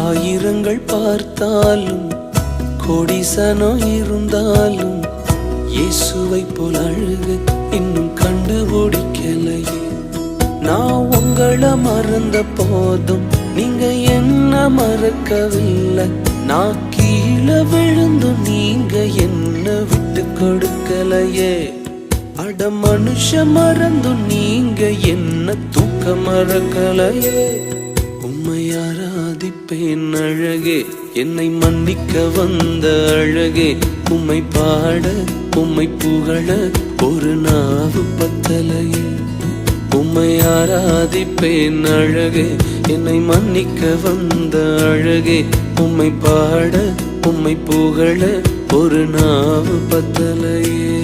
ஆயிரங்கள் பார்த்தாலும் கோடிசனம் இருந்தாலும் இயேசுவை போல் அழகு இன்னும் கண்டுபிடிக்கலையே. நான் உங்களை மறந்த போதும் நீங்க என்ன மறக்கவில்லை. நான் கீழே விழுந்து நீங்க என்ன விட்டு கொடுக்கலையே. அட மனுஷ மறந்து நீங்க என்ன தூக்க மறக்கலையே. உம்மை ஆராதிப்பேன் அழகே, என்னை மன்னிக்க வந்த அழகே. உம்மை பாட உம்மை புகழ ஒரு நாவு பத்தலையே. உம்மை ஆராதிப்பேன் அழகே, என்னை மன்னிக்க வந்த அழகே. உம்மை பாட உம்மை புகழ ஒரு நாவு பத்தலையே.